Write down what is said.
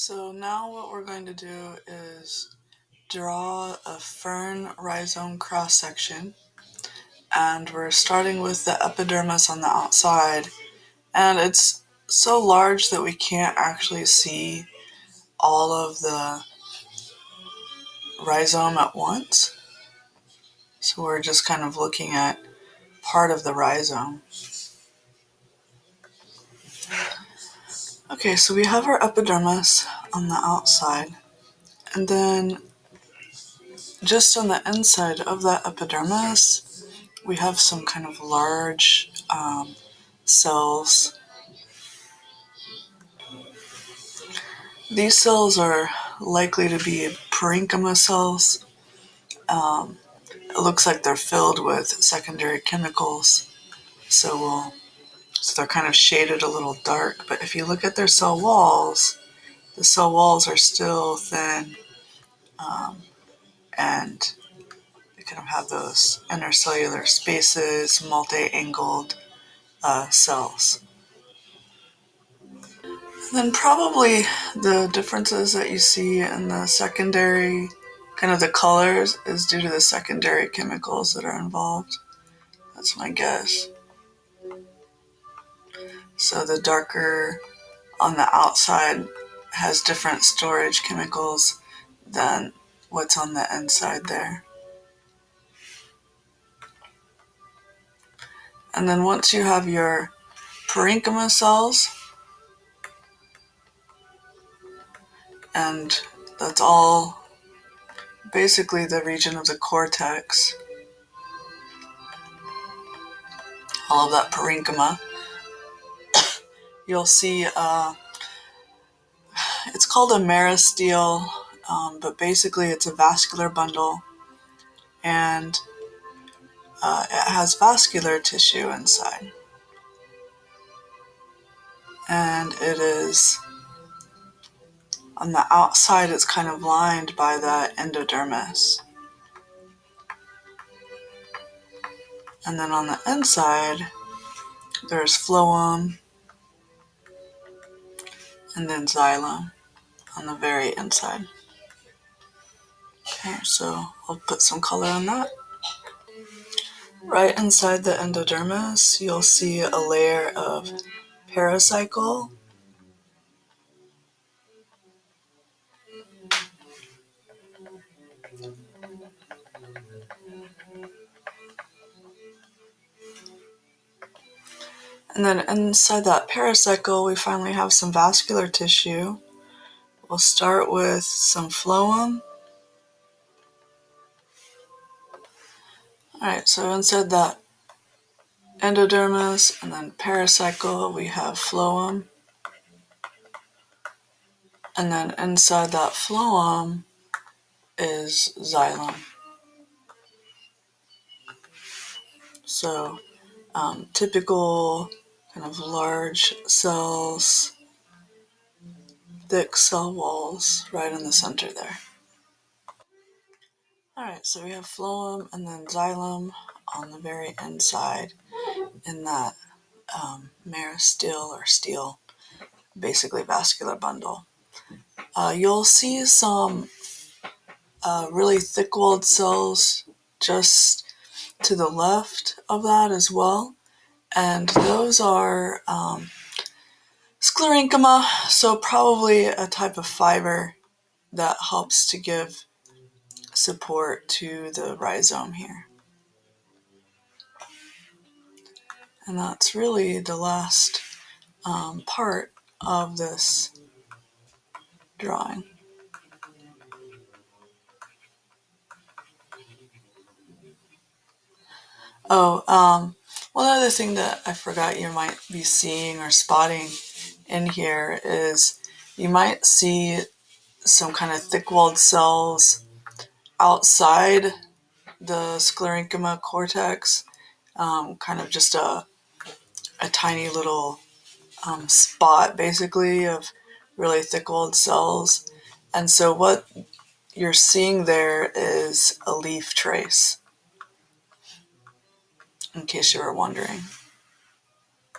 So now what we're going to do is draw a fern rhizome cross-section, and we're starting with the epidermis on the outside, and it's so large that we can't actually see all of the rhizome at once. So we're just kind of looking at part of the rhizome. Okay, so we have our epidermis on the outside, and then just on the inside of that epidermis, we have some kind of large cells. These cells are likely to be parenchyma cells. It looks like they're filled with secondary chemicals, so they're kind of shaded a little dark. But if you look at their cell walls, the cell walls are still thin, and they kind of have those intercellular spaces, multi-angled cells. Then probably the differences that you see in the secondary, kind of the colors, is due to the secondary chemicals that are involved. That's my guess. So the darker on the outside has different storage chemicals than what's on the inside there. And then once you have your parenchyma cells, and that's all basically the region of the cortex, all of that parenchyma, you'll see it's called a meristele, but basically it's a vascular bundle, and it has vascular tissue inside. And it is, on the outside, it's kind of lined by that endodermis. And then on the inside, there's phloem, and then xylem on the very inside. Okay, so I'll put some color on that. Right inside the endodermis, you'll see a layer of pericycle. And then inside that pericycle, we finally have some vascular tissue. We'll start with some phloem. All right, so inside that endodermis and then pericycle, we have phloem. And then inside that phloem is xylem. So typical kind of large cells, thick cell walls right in the center there. All right, so we have phloem and then xylem on the very inside in that meristele or stele, basically vascular bundle. You'll see some really thick-walled cells just to the left of that as well, and those are sclerenchyma, so probably a type of fiber that helps to give support to the rhizome here. And that's really the last part of this drawing. One other thing that I forgot you might be seeing or spotting in here is you might see some kind of thick-walled cells outside the sclerenchyma cortex, kind of just a tiny little spot basically of really thick-walled cells. And so what you're seeing there is a leaf trace, in case you were wondering.